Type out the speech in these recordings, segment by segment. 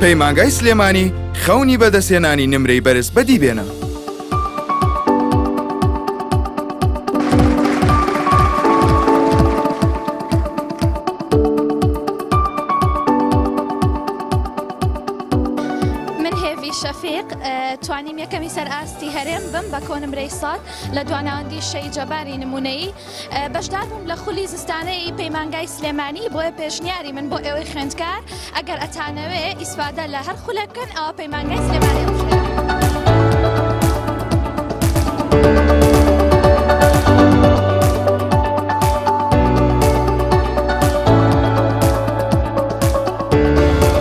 پەیمانگای سلێمانی خەونی بەدەستهێنانی نمرەی بەرز بەدی بێنە. شەفیق توانیم یەکەمی سەر ئاستی هەرێم بم بە کۆنمرەی ساڵ لە دواناوەندی شەی جەباری نمونەیی بەشدار بووم لە خولی زستانەی پەیمانگای سلێمانی بۆیە پێشنیاری من بۆ ئێوەی خوێندکار ئەگەر ئەتانەوێ ئیسفادە لە هەر خولە بکەن ئەوە پەیمانگای سلێمانی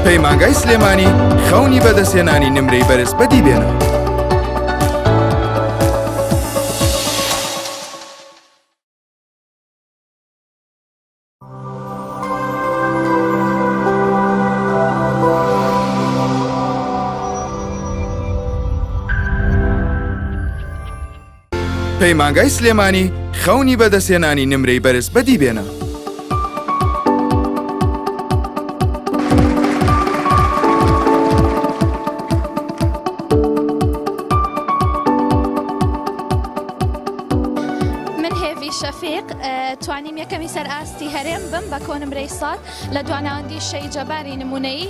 پەیمانگای سلێمانی خەونی بەدەستهێنانی نمرەی بەرز بەدی بێنە. پەیمانگای سلێمانی خەونی بەدەستهێنانی نمرەی بەرز بەدی بێنە. شەفیق توانیم یەکەمی سەر ئاستی هەرێم بم بە کۆنمرەی ساڵ لە دواناوەندی شەی جەباری نمونەیی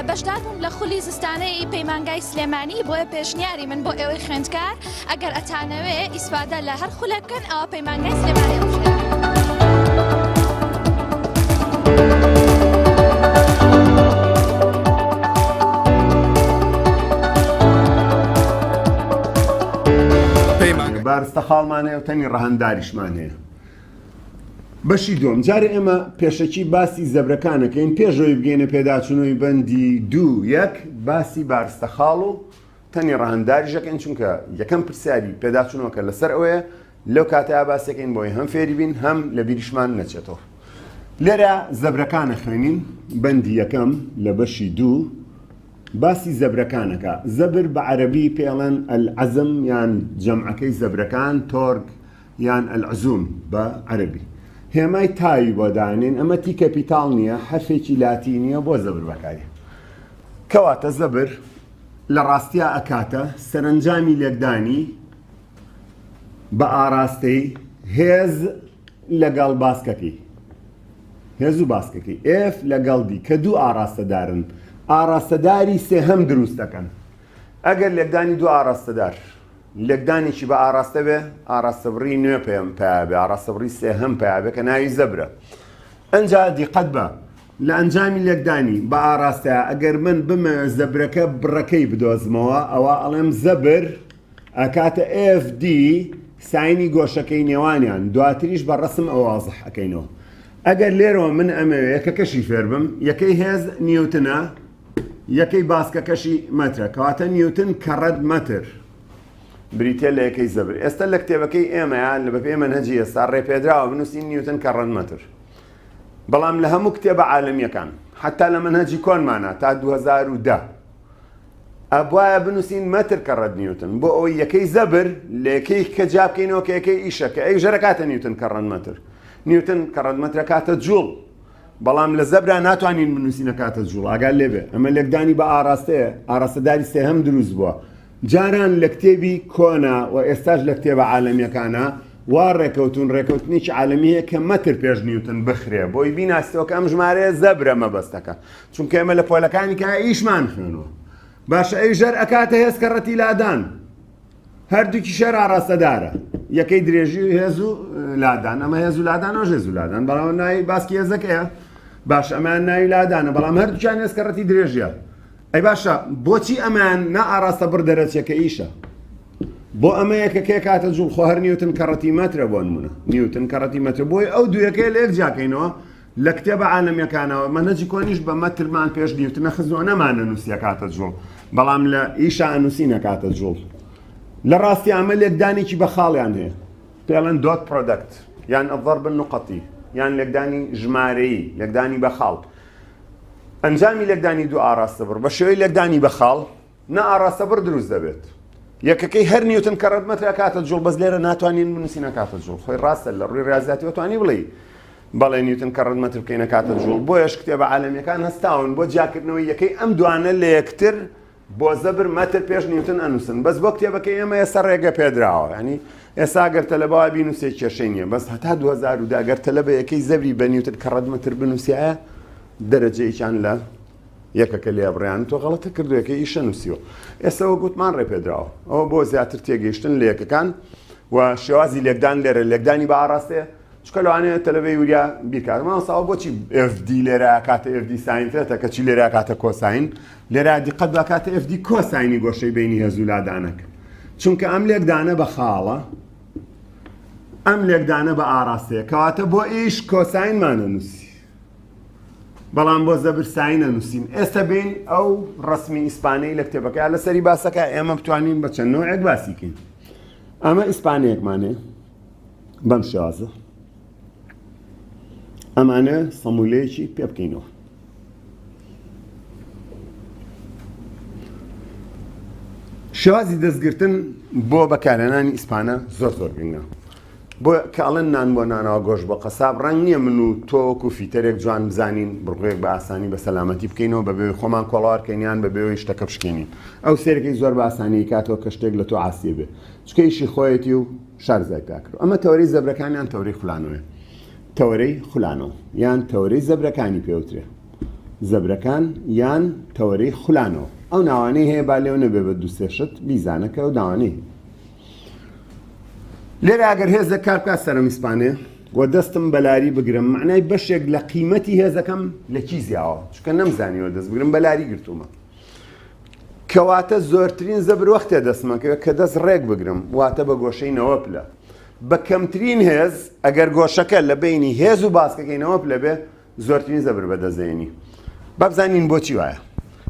بەشدار بووم لە خولی زستانەی پەیمانگای سلێمانی بۆیە پێشنیاری من بۆ ئێوەی خوێندکار ئەگەر ئەتانەوێ ئیسفادە لە هەر خولە بکەن ئەوە پەیمانگای سلێمانی بارستەخاڵمان هەیە و تەنی ڕەهەنداریشمان هەیە. بەشی دووەم جارێ ئێمە پێشەکی باسی زەبرەکانەکەین پێشەوەی بگەینە پێداچوونەوەی بەندی 2-1 باسی بارستەخاڵ و تەنی ڕەهەنداریشەکەین چونکە یەکەم پرسیاری پێداچوونەوەکە لەسەر ئەوەیە لەو کاتەیە باسەکەین بۆی هەم فێری بین هەم لە بیریشمان نەچێتەوە. لێرە زەبرەکانە خوێنین بەندی یەکەم لە بەشی 2 باسی زەبرەکانەکە زەبر بە عەرەبی پێڵێن ئەلعەزم یان جەمعەکەی زەبرەکان تۆرگ یان ئەلعزوم بە عەرەبی. هێمای تاوی بۆ دانێن ئەمە تی کەپیتاڵ نییە حرفێکی لاتینیە بۆ زەبر بەکاری. کەواتە زەبر لە ڕاستیا ئەکاتە سەرنجامی لێکدانی بە ئاراستەی هێز لەگەڵ باسکەکەی هێز و باسکەکەی ئف لەگەڵ دی کە دوو ئاراستەدارن ئاراستەداری سێهەم دروست دەکەن. ئەگەر لێکدانی دوو ئاراستەدار لێکدانێکی بە ئاراستە بێ ئاراستەبڕی نوێ پێم پێبێ ئاراستەبڕی سێهەم پێبێ کە ناوی زەبرە. ئەنجا دیقەت بە لە ئەنجامی لێکدانی بە ئاراستەیە ئەگەر من بمە زەبرەکە بڕەکەی بدۆزمەوە ئەوە ئەڵێم زەبر ئەکاتە FD ساینی گۆشەکەی نێوانیان دواتریش بە ڕسم ئەوازح ئەەکەینەوە. ئەگەر لێرەوە من ئەمەوێ یەکەکەشی فێر بم یەکەی هێز نیوتنە یەکەی باسکەکەشی مەترە کەواتە نیوتن کەڕەد مەتر بریتێ لە یەکەی زەبر. ئێستا لە کتێبەکەی ئێمەیان لە بەپێ منهەجی ئێستا ڕێپێدراوە بنووسین نیوتن کەڕەد مەتر. بەڵام لە هەموو کتێبە عالەمیەکان حتا لە منهەجی کۆنمانە تا 2010 ئەبوایە بنووسین مەتر کەڕەد نیوتن بۆ ئەوەی یەکەی زەبر لە یەکەی کە جابکەینەوە کە یەکەی ئیشە کە ئەی ژەرەکاتە نیوتن کەڕەد مەتر. نیوتن کەڕەد مەترە کاتە جوڵ بەڵام لە زەبرا ناتوانین بنووسینە کاتە جوڵ ئاگال لێبێ ئەمە لێکدانی بە ئاراستەیە ئاراستەداری سێهەم دروست بووە. جاران لە کتێبی کۆنا و ئێستاش لە کتێبە عالەمیەکانە وا ڕێکەوتون ڕێکەوتنیی عالەمیەیە کە مەتر پێش نیوتن بخرێ بۆی بیناستەوە کە ئەم ژمارەیە زەبرە مەبەستەکە چونکە ئێمە لە پۆلەکانی کە ئیشمان خوێنەوە. باشە ئەی ژەر ئەکاتە هێز کەڕەتی لادان هەردووکی شەر ئاراستەدارە یەکەی درێژی و هێز و لادان ئەمە هێز و لادانەوە ژێز و لادان بەڵام ناوی باسکی هێزەکەیە باش ئەمان ناوی لادانە بەڵام هەردووچیان هێز کەڕەتی درێژیە. ئەی باشە بۆچی ئەمان نا ئاراستە بڕ دەرەچێکە ئیشە بۆ ئەمە یەکەکەی کاتە جوڵ خۆ هەر نیوتن کەڕەتی مەترە بۆ نمونە نیوتن کەڕەتی مەتر بۆی ئەو دوویەکەی لە یەک جاکەینەوە لە کتێبە عالەمیەکانەوە منهەجی کۆنیش بە مەترمان پێش نیوتنە خزنەوە نەمانە نووسیە کاتە جوڵ بەڵام لە ئیشە ئەنووسینە کاتە جوڵ. لە ڕاستی ئەمە لێکدانێکی بە خاڵیان هەیە پێڵەن دۆت پرۆدەکت یان ئەضەرب النقطی یان لێکدانی ژمارەیی لێکدانی بە خاڵ. ئەنجامی لێکدانی دوو ئاراستە بڕ بە شێوەی لێکدانی بە خاڵ نە ئاراستە بڕ دروست دەبێت. یەکەکەی هەر نیوتن کەڕەد مەترە کاتە جوڵ بەس لێرە ناتوانین بنووسینە کاتە جوڵ خۆی ڕاستە لە ڕووی ڕاضیاتی توانی بڵێ بەڵێ نیوتن کە ڕەدمەتر بکەینە کاتە جوڵ بۆیش کتێبە عالەمیەکان هەستاون بۆ جاکردنەوەی یەکەی ئەم دوانە لە یەکتر بۆ زەبر مەتر پێش نیوتن ئەنووسن بەس بۆ کتێبەکەی ئێمە ئێستا ڕێگە پێدراوە ینی ئێستا گەر تەلەبەوە بینووسێ کێشەی نییە بەس هەتا 2010 گەر تەلەبە یەکەی زەبری بە نیوتن کە ڕەدمەتر بنووسیایە دەرەجەیەکیان لە یەکەکە لێ بڕیان تۆ غەڵەتە کردووەکە ئیشە نووسیوە ئێستا وە گوتمان ڕێپێدراوە ئەوە بۆ زیاتر تێگەیشتن لە یەکەکان و شێوازی لێکدان لێرە لێکدانی بە ئاڕاستەیە چکە لەوانەیە تەلەبەی وریا بیرکات ماساوە بۆچی FD لێرە کاتە FD ساینتێتە کەچی لێرە کاتە کۆساین لێرە دیقەت بە کاتە FD کۆساینی گۆشەی بینی هێزوو لادانەکە چونکە ئەم لێکدانە بە خاڵە ئەم لێکدانە بە ئاڕاستەیە کەواتە بۆ ئیش کۆساینمانە نووسی بەڵام بۆ زەبر ساینە نووسین ئێستا بین ئەو ڕسمی ئیسپانیایی لە کتێبەکە لەسەری باسەکە ئێمە بتوانین بە چەند نوعێک باسی بکەین ئەمە ئیسپانیەکمانێ بەم شێوازە ئەمانە سەمولەیەکی پێ بکەینەوە شێوازی دەستگرتن بۆ بەکارهێنانی ئیسپانە زۆر گرنگە بۆ کاڵن نان بۆ نانەوە گۆشت بۆ قەساب ڕەنگ نییە من و تۆ وەکو فیتەرێک جوان بزانین بڕغوێک بە ئاسانی بە سەلامەتی بکەینەوە بە بێوەی خۆمان کۆڵاوارکەینیان بە بێوەی شتەکە بشکێنین ئەو سێرەکەی زۆر بە ئاسانی کاتەوە کە شتێک لە تۆ عاسیە بێ چکە ئیشی خۆیەتی و شارزای پاکرۆ ئەمە تەوەرەی زەبرەکانیان تەوەرەی خولانەوەیە تەوەرەی خولانەوە یان تەوەرەی زەبرەکانی پێوترێ زەبرەکان یان تەوەرەی خولانەوە ئەو ناوانەی هەیە با لێو نەبێ بە دووسێشت بیزانەکە و ناوانەی لێرە ئەگەر هێزە کار بکات سەرم ئیسپانێ وە دەستم بەلاری بگرم معنای بەشێک لە قیمەتی هێزەکەم لە کی زیاوە چکە نەمزانیوە دەست بگرم بەلاری گرتومە کەواتە زۆرترین زەبر وەختێ دەستمەکەوێ کە دەست ڕێک بگرم واتە بە گۆشەی نەوە پلە بە کەمترین هێز ئەگەر گۆشەکە لە بینی هێز و باسکەکەی نەوە پلە بێ زۆرترین زەبر بەدەستێنی بابزانین بۆچی وایە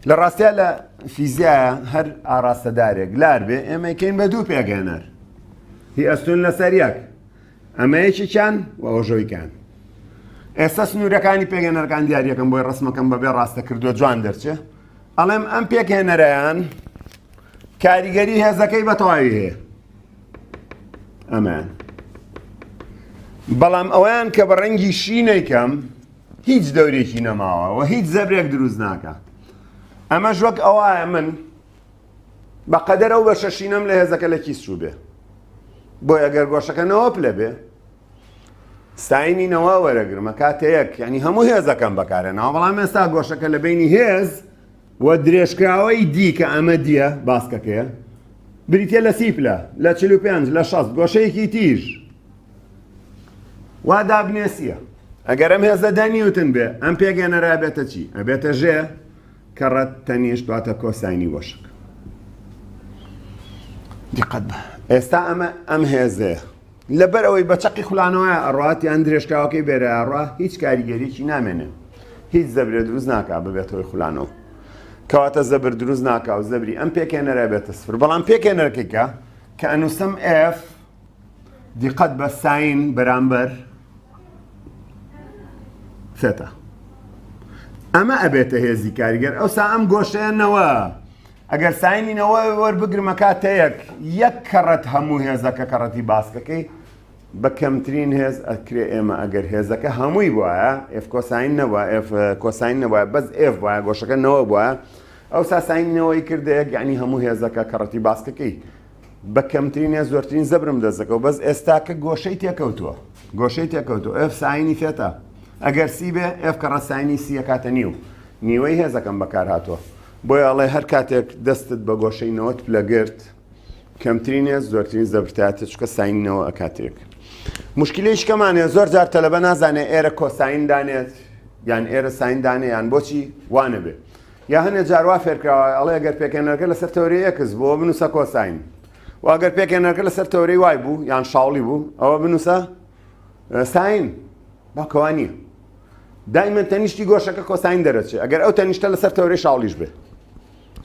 لە ڕاستیە لە فیزیایە هەر ئاراستەدارێک لار بێ ئێمە یەکەین بە دوو پێگەێنەر هی ئەستون لەسەر یەک ئەمە یەکێکیان و ئەوژۆیکان ئێستا سنوورەکانی پێگەێنەرەکان دیاریەکەم بۆی ڕسمەکەم بەبێ ڕاستە کردووە جوان دەرچێ ئەڵێم ئەم پێکهێنەرەیان کاریگەری هێزەکەی بە تەواوی هەیە ئەمان بەڵام ئەویان کە بە ڕەنگی شینەیکەم هیچ دەورێکی نەماوە و هیچ زەبرێک دروست ناکە ئەمەش وەک ئەوایە من بەقەدەر ئەو بەشە شینەم لە هێزەکە لە کیس چوو بێ بۆی ئەگەر گۆشەکە نەوە پلە بێ ساینی نەوە وەرەگرمە کاتەیەک یعنی هەموو هێزەکەم بەکارێنەوە بەڵام ئێستا گۆشەکە لە بینی هێز و درێژکراوەی دی کە ئەمە دیە باسکەکەیە بریتە لە 30 پلە لە 45 لە 60 گۆشەیەکی تیژ وا دابنێسیە ئەگەر ئەم هێزە دەنیوتن بێ ئەم پێگەێنەرە بێتە چی؟ ئەبێتە ژێ کە ڕەت تەنیشت دواتە کۆساینی گۆشەکە دیقەت بە ئێستا ئەم هێزەیە لەبەر ئەوەی بە چەقی خولانەوەیە ئەڕات یان درێژکراوەکەی بێرە ئەڕوا هیچ کاریگەریەکی نامێنێ هیچ زەبرێ دروست ناکا ببێتەوەی خولانەوە کەواتە زەبر دروست ناکا و زەبری ئەم پێکێنەرە بێتە سفر بەڵام پێکێنەرەکەیکە کە ئەنووسم F دیقەت بە ساین بەرامبەر فێتە ئەمە ئەبێتە هێزی کاریگەر ئەوسا ئەم گۆشەیەنەوە ئەگەر ساینینەوە وەربگرمە کاتەیەک یەک کەڕەت هەموو هێزەکە کەڕەتی باسکەکەی بە کەمترین هێز ئەکرێ ئێمە ئەگەر هێزەکە هەمووی بواە F کۆساین نەبووە F کۆساین نەبووە بەس F وایە گۆشەکە نەوە بووە ئەوسا ساینینەوەی کردەیەک یعنی هەموو هێزەکە کەڕەتی باسکەکەی بە کەمترین هێز زۆرترین زەبرم دەستەکەەوە بەس ئێستاکە گۆشەی تێکەوتووە گۆشەی تێکەوتووە F ساینی فێتە ئەگەر سی بێ F کەڕە ساینی سیە کاتە نیو نیوەی هێزەکەم بەکار هاتووە بۆی ئەڵێ هەر کاتێک دەستت بە گۆشەی نەوەت پلەگرت کەمترین هێز زۆرترین زەبرتاتە چکە ساینینەوە ئەکاتێک مشکلەیەش کەمانێ زۆر جار تەلەبە نازانێ ئێرە کۆساین دانێت یان ئێرە ساین دانێ یان بۆچی وانە بێ یا هەنێ جاروا فێرکراوە ئەڵێ ئەگەر پێکێنەرەکە لەسەر تەورەی ئەکس بۆ بنووسە کۆساین و ئەگەر پێکێنەرەکە لەسەر تەورەی وای بوو یان شاوڵی بوو ئەوە بنووسە ساین باکەوا نییە دائما تەنیشتی گۆشەکە کۆساین دەرەچێت ئەگەر ئەو تەنیشتە لەسەر تەورەی شاوڵیش بێ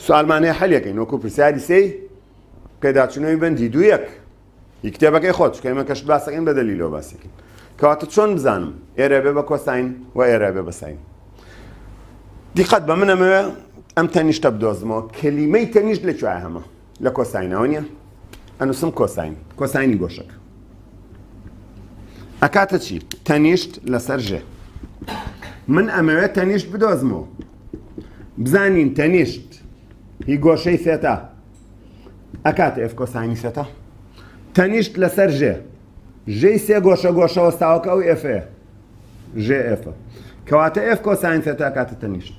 سوالمانەیە حەلیەکەین وەکو پرسیاری سێی پێداچوونەوەی بەندی دوو یەک کتێبەکەی خۆت چکە ئێمە کەشت باسەکەین بە دەلیلەوە باسێکین کەواتە چۆن بزانم ئێرە بێ بە کۆساین و ئێرە بێ بە ساین دیقەت بە منەمەوێ ئەم تەنیشتە بدۆزمەوە کەلیمەی تەنیشت لەکوێیە هەمە لە کۆساینەوە نییە ئەنووسم کۆساین کۆساینی گۆشەکە ئەکاتە چی؟ تەنیشت لەسەر ژێ. من ئەمەوێت تەنیشت بدۆزمەوە. بزانین تەنیشت هی گۆشەی سێتە ئەکاتە ئێف کۆساینی سێتە. تەنیشت لەسەر ژێ. ژێی سێ گۆشە وەستاوەکە ئەو ئێفەیە. ژێ ئێفە. کەواتە ئێف کۆساین سێتە ئەکاتە تەنیشت.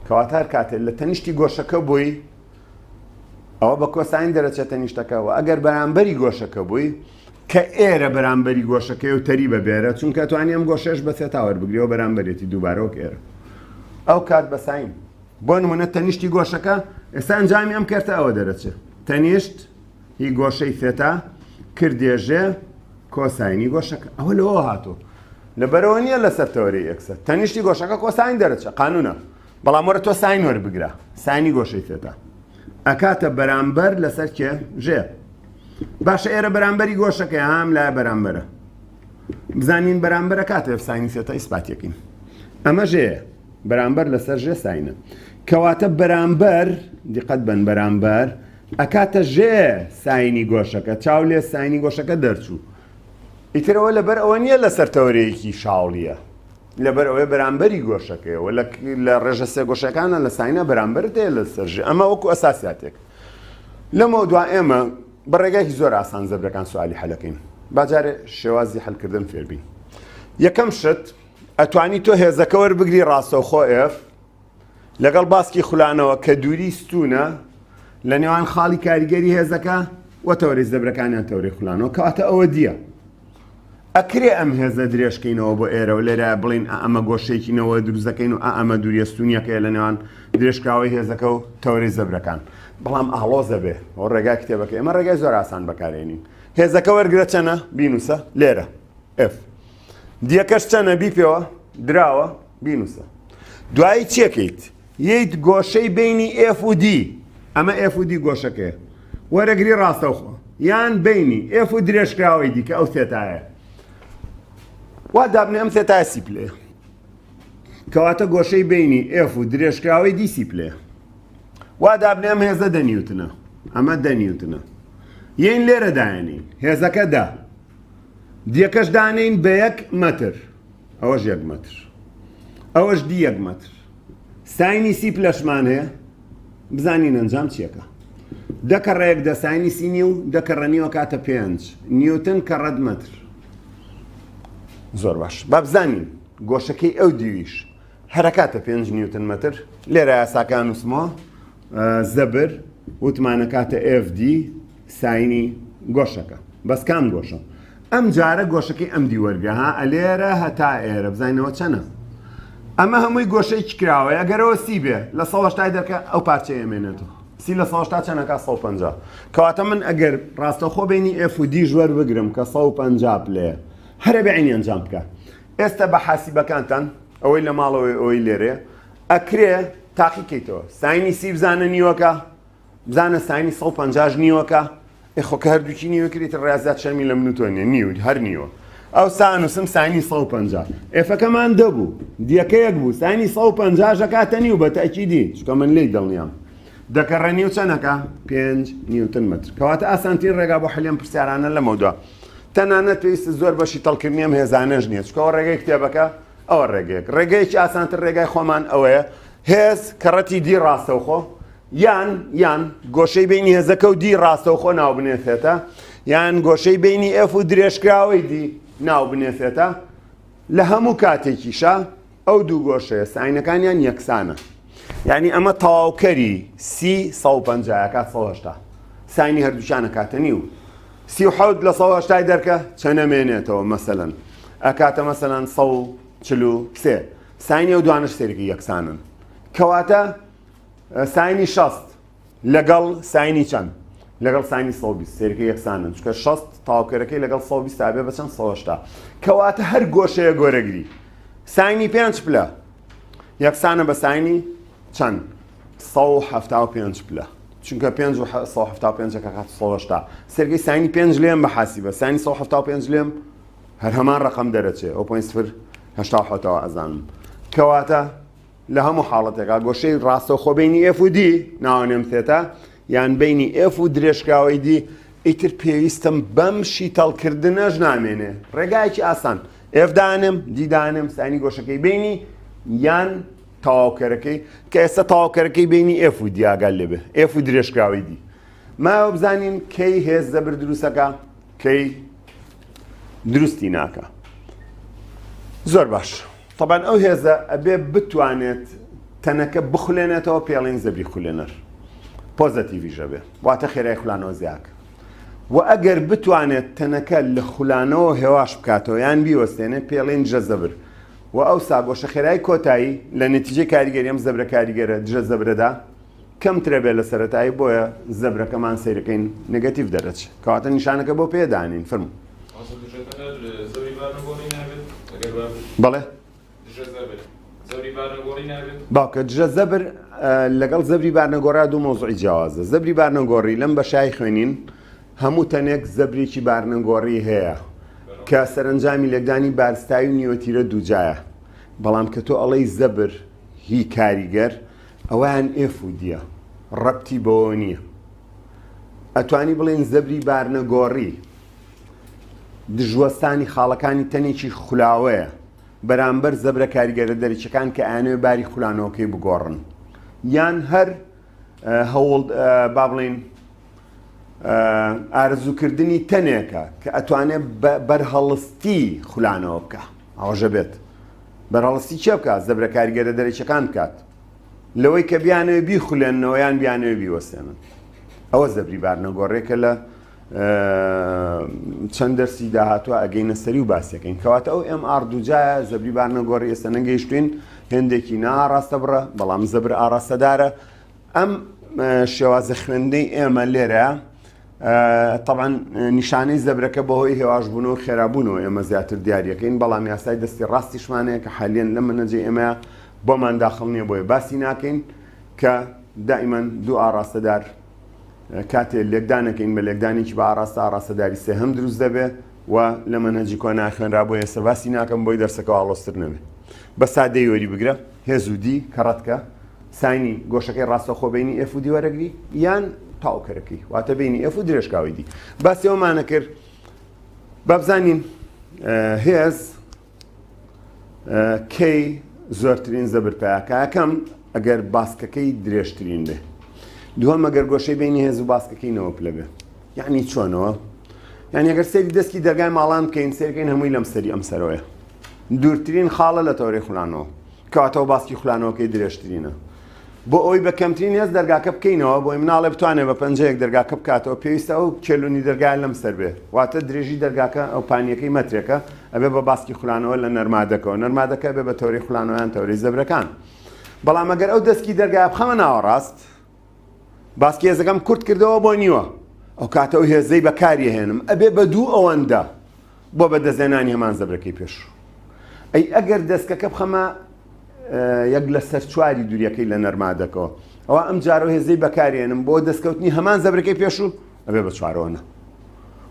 کەواتە هەر کاتێک لە تەنیشتی گۆشەکە بووی ئەوە بە کۆساین دەرەچێت تەنیشتەکەەوە. ئەگەر بەرامبەری گۆشەکە بووی کە ئێرە بەرامبەری گۆشەکەی و تەری بەبێرە چونکە توانیم گۆشەش بە سێتا وەربگریەوە بەرامبەرێتی دووبارەوە ئێرە. ئەو کات بە ساین. بۆ نمونە تەنیشتی گۆشەکە ئێستا ئەنجامی ئەم کەرتە ئەوە دەرەچێت. تەنیشت هی گۆشەی سێتا کردێژێ کۆساینی گۆشەکە. ئەوە لەوە هاتووە. لەبەرەوە نییە لەسەر تەوەرەی یەکسەر. تەنیشتی گۆشەکە کۆساین دەرەچێت قانونە. بەڵام وەرە تۆ ساین وەربگرە. ساینی گۆشەی سێتا. ئەکاتە بەرامبەر لەسەر کێ؟ ژێ. باشە ئێرە بەرامبەری گۆشەکە هەم لای بەرامبەرە. بزانین بەرامبەرە کاتە ساینی سێتە ئیسپاتیەکەین. ئەمە ژێیە. بەرامبەر لەسەر ژێ ساینە. کەواتە بەرامبەر دیقەت بن بەرامبەر ئەکاتە ژێ ساینی گۆشەکە چاو لێ ساینی گۆشەکە دەرچوو. ئیترەوە لەبەر ئەوە نییە لەسەر تەوەرەیەکی شاوڵیە. لەبەر ئەوەی بەرامبەری گۆشەکەیەوە لە ڕێژە سێ گۆشەکانە لە ساینە بەرامبەر دێ لەسەر ژێ. ئەمە وەکو ئەساسیاتێک. لەمەوە دوای ئێمە بەڕێگایکی زۆر ئاسان زەبرەکان سوالی حەلەکەین. باجارێ شێوازی حەلکردن فێربین. یەکەم شت ئەتوانی تۆ هێزەکە وەربگری ڕاستەوخۆ ئێف لەگەڵ باسکی خولانەوە کە دووری ستونە لە نێوان خاڵی کاریگەری هێزەکە وە تەوەرەی زەبرەکانیان تەوەرەی خولانەوە کەواتە ئەوە دیە. ئەکرێ ئەم هێزە درێژکەینەوە بۆ ئێرە و لێرە بڵین ئەمە گۆشەیەکینەوە دروستەکەین و ئەمە دووریە ستونیەکەیە لە نێوان درێژکراوەی هێزەکە و تەوەرەی زەبرەکان. بەڵام ئاڵۆزە بێ ئەو ڕێگای کتێبەکە ئێمە ڕێگای زۆر ئاسان بەکارێنین. هێزەکە وەرگرە چەنە بینوسە لێرە F. دیەکەش چەنە بیپێوە دراوە بینوسە. دوایی چیەکەیت؟ یەیت گۆشەی بینی F و D. ئەمە F و D گۆشەکەیە. وەرەگری ڕاستەوخۆ یان بینی F و درێژکراوەی دی کە ئەو سێتایە. وا دابنێ ئەم سێتایە سیپلێ. کەواتە گۆشەی بینی F و درێژکراوەی دی سیپلێ. وا دابنێ ئەم هێزە دەنیوتنە. ئەمە دەنیوتنە. یەین لێرە دایەنین. هێزەکە دا. دیەکەش دانین بە 1 مەتر. ئەوەش 1 مەتر. ئەوەش دی 1 مەتر. ساینی سی پلەشمان هەیە. بزانین ئەنجام چیەکە. دەکەڕەیەک دە ساینی سی نیو دەکەڕەنیوە کاتە 5 نیوتن کە ڕەد مەتر. زۆر باش. با بزانین گۆشەکەی ئەو دیویش هەرەکاتە 5 نیوتن مەتر لێرە یاساکان وسمەوە زەبر وتمانە کاتە FD ساینی گۆشەکە. بەس کام گۆشە؟ ئەم جارە گۆشەکەی ئەم دیوەرگە ها ئەلێرە هەتا ئێرە بزانینەوە چەنە؟ ئەمە هەمووی گۆشەیەکی کراوە ئەگەرەوە سی بێ لە 180 دەکە ئەو پارچەی ئەمێنێتەوە. سی لە 180 چەنەکە 150. کەواتە من ئەگەر ڕاستەخۆ بینی F و D ژوەر بگرم کە 150 پلەیە هەرە بەعینی ئەنجام بکە. ئێستا بە حاسیبەکانتان ئەوەی لە ماڵەوەی ئەوەی لێرەیە ئەکرێ تاقیکەیتەوە. ساینی سی بزانە نیوەکە بزانە ساینی 150 نیوەکە خۆکە هەردووکی نیوەکریتە ڕاستات شەرمی لە منوتۆنیە نیوت هەر نیوە. ئەو سانوسم ساینی 150. ئێفەکەمان دەبوو دیەکەیەک بوو ساینی 150 ژەکاتە نیو بە تەکیدی چکە من لێی دڵنیام. دەکەڕێنی و چەنەکە 5 نیوتن مەتر. کەواتە ئاسانترین ڕێگا بۆ حەلیم پرسیارانە لەمەوە. تەنانەت پێویستە زۆر بەشی تەڵکردنی ئەم هێزانەش نییە چکەوە ڕێگەی کتێبەکە ئەوە ڕێگەیەک. ڕێگەیەکی ئاسانتر ڕێگای خۆمان ئەوەیە هێز کەڕەتی دی ڕاستەوخۆ یان گۆشەی بینی هێزەکە و دی ڕاستەوخۆ ناو بنێسێتە یان گۆشەی بینی F و درێژکراوەی دی ناو بنێسێتە لە هەموو کاتێکیشە ئەو دوو گۆشەیە ساینەکانیان یەکسانە. یعنی ئەمە تەواوکەری سی 150 کات 180 ساینی هەردووچانە کاتە نیو. 37 لە 180 دەرکە چەنەمێنێتەوە مەسەلەن ئەکاتە مەسەلەن 143 ساینی ئەو دوانش سێرەکی یەکسانن. کەواتە ساینی 60 لەگەڵ ساینی چەند؟ لەگەڵ ساینی 120 سێرەکە یەکسانن چکە 60 تاواوکەرەکەی لەگەڵ 120 تابێ بە چەند 180. کەواتە هەر گۆشەیە گۆرەگری ساینی 5 پلە یەکسانە بە ساینی چەند؟ 175 پلە. چونکە 5 و 175 کات 180 سێرگەی ساینی 5 لێم بە حاسیبە ساینی 175 لێم هەر هەمان ڕقم دەرەچێ 0.087 ئەزانم. کەواتە لە هەموو حاڵەتێکا گۆشەی ڕاستەوخۆ بینی F و D ناوانێم سێتە یان بینی F و درێژکراوەی دی ئیتر پێویستم بەم شیتەڵکردنەش نامێنێ ڕێگایکی ئاسان ئێفدانم دیدانم سانی گۆشەکەی بینی یان تەواوکەرەکەی کە ئێستا تەواوکەرەکەی بینی ئێف و دیاگەل لێبێ ئێف و درێژکراوی دی ماوە بزانین کەی هێز زەبر دروستەکە کەی دروستی ناکە زۆر باش طبعا ئەو هێزە ئەبێ بتوانێت تەنەکە بخولێنێتەوە پێڵین زەبری خولێنەر پۆزەتیڤیژە بێ واتە خێرای خولانەوە زیاکە و ئەگەر بتوانێت تەنەکە لە خولانەوە هێواش بکاتەوە یان بیوەستێنێ پێڵین دژە زەبر و ئەو ساگۆشە خێرای کۆتایی لە نەتیجەی کاریگەری ئەم زەبرە کاریگەرە دژە زەبرەدا کەمترە بێت لە سەرەتایی بۆیە زەبرەکەمان سیرەکەین نگەتیڤ دەرەچێت کەواتە نیشانەکە بۆ پێدانین فرمو بەڵێ باوکە دژە زەبر لەگەڵ زەبری بارنەگۆڕا دوو مۆزوعی جیاوازە زەبری بارنەگۆڕی لەم بەشای خوێنین هەموو تەنێک زەبرێکی بارنەگۆڕی هەیە کە سەرنجامی لەگدانی بارستایی و نیوەتیرە دووجایە بەڵام کە تۆ ئەڵەی زەبر هی کاریگەر ئەویان ئێف و دیە ڕەبتی بەوە نییە ئەتوانی بڵێن زەبری بارنەگۆڕی دژوەستانی خاڵەکانی تەنێکی خولاوەیە بەرامبەر زەبرە کاریگەرە دەرەچەکان کە ئەیانەوێ باری خولانەوەکەی بگۆڕن یان هەر هەوڵ با بڵێن ئارزوکردنی تەنێکە کە ئەتوانێت بەرهەڵستی خولانەوە بکە ئەوەژە بێت بەرهەڵستی چێ بکات زەبرە کاریگەرە دەرەچەکان بکات لەوەی کە بیانەوێ بیخولێنەوە یان بیانەوێ بیوەستێنن ئەوە زەبری بارنەگۆڕێکە لە چەند دەرسی داهاتوە ئەگەینە سەری و باسیەکەین کەواتە ئەو ئێم ئاردووجایە زەبری بارنەگۆڕی ئێستا نەگەیشتوین هێندێکی ناڕاستە بڕە بەڵام زەبر ئاڕاستەدارە ئەم شێوازە خوێندەی ئێمە لێرە طبعا نیشانەی زەبرەکە بەهۆی هێواشبوونەوە خێرابوونەوە ئێمە زیاتر دیاریەکەین بەڵام یاسای دەستی ڕاستیشمانەیە کە حالیان لە منەجێ ئێمە بۆمان داخڵ نییە بۆیە باسی ناکەین کە دائیمەن دوو ئاڕاستەدار کاتێ لێکدانەکەین بە لێکدانێکی بە ئاڕاستە ئاڕاستەداری سێهەم دروست دەبێ و لە منهەجی کۆ ناخوێنرا بۆ ئێستا باسی ناکەم بۆی دەرسەکە ئاڵۆستر نەبێ بە سادەی وەری بگرە هێزودی کە ڕەتکە ساینی گۆشەکەی ڕاستەخۆ بینی ئێف و دی وەرەگری یان تاوکەرەکەی واتە بینی ئێف و درێژکاوی دی باسی ئەومانە کرد با بزانین هێز کەی زۆرترین زەبرپایەکە یەکەم ئەگەر باسکەکەی درێژترین بێ دووەم ئەگەر گۆشەی بینی هێز و باسکەکەی نەوە پلە بێ یعنی چۆنەوە یعنی ئەگەر سەری دەستکی دەرگای ماڵان بکەین سێرەکەین هەمووی لەم سەری ئەم سەرەوەیە دوورترین خاڵە لە تەورەی خوڵانەوە کەواتەوە باسکی خوڵانەوەکەی درێژترینە بۆ ئەوی بە کەمترین هێز دەرگاکە بکەینەوە بۆی مناڵێ بتوانێت بە پەنجەیەک دەرگاکە بکاتەوە پێویستە ئەو کێلونی دەرگای لەم سەر بێ واتە درێژی دەرگاکە ئەو پانیەکەی مەترێکە ئەبێ بە باسکی خوڵانەوە لە نەرمادەکەەوە نەرمادەکە بێ بە تەورەی خوڵانەوەیان تەورەی زەبرەکان بەڵام ئەگەر ئەو دەستکی دەرگای بخەمە ناوەڕاست باسکی هێزەکەم کورت کردەوە بۆ نیوە ئەو کاتە ئەو هێزەی بەکاری هێنم ئەبێ بە دوو ئەوەندە بۆ بەدەستێنانی هەمان زەبرەکەی پێش ئەی ئەگەر دەستکەکە بخەمە یەک لە سەر چواری دووریەکەی لە نەرمادەکەەوە ئەوە ئەم جارە هێزەی بەکارێنم بۆ دەستکەوتنی هەمان زەبرەکەی پێشوو ئەبێ بە چوارەوەنە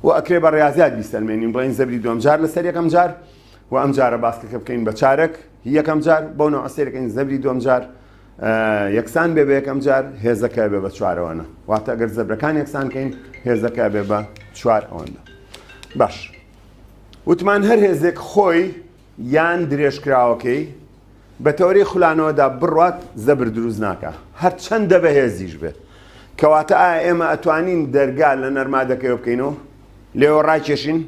و ئەکرێ بە ڕاضیات بیسەلمێنین بڵین زەبری دووەم جار لەسەر یەکەم جار و ئەم جارە باسکەکە بکەین بە چارەک یەکەم جار بۆ نەوە ئەسێرەکەین زەبری دووەم جار یەکسان بێ بە یەکەم جار هێزەکە بێ بە چوارەوەنە واتە ئەگەر زەبرەکان یەکسان کەین هێزەکە بێ بە چوار ئەوەندە باش وتمان هەر هێزێک خۆی یان درێژکراوەکەی بە تەورەی خوڵانەوەدا بڕوات زەبر دروست ناکە هەر چەندە بە هێزیش بێت کەواتە ئایا ئێمە ئەتوانین دەرگا لە نەرمادەکەیەوە بکەینەوە لێوە ڕاکێشین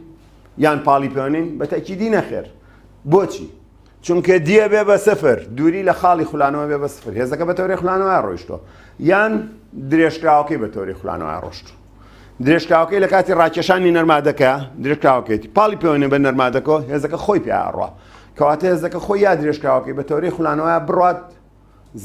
یان پاڵی پێوەنین بە تەکیدی نەخێر بۆچی چونکە دیە بێ بە سەفر دووری لە خاڵی خوڵانەوە بێ بە سەفر هێزەکە بە تەورەی خوڵانەوە ڕۆیشتۆ یان درێژکراوەکەی بە تەورەی خوڵانەوە ڕۆشت درێژکراوەکەی لە کاتی ڕاکێشانی نەرمادەکە درێژکراوەکەیتی پاڵی پێوەنێ بە نەرمادەکەەوە هێزەکە خۆی پێڕوا کەواتە هێزەکە خۆی یا درێژکراوەکەی بە تەورەی خوڵانەوە بڕات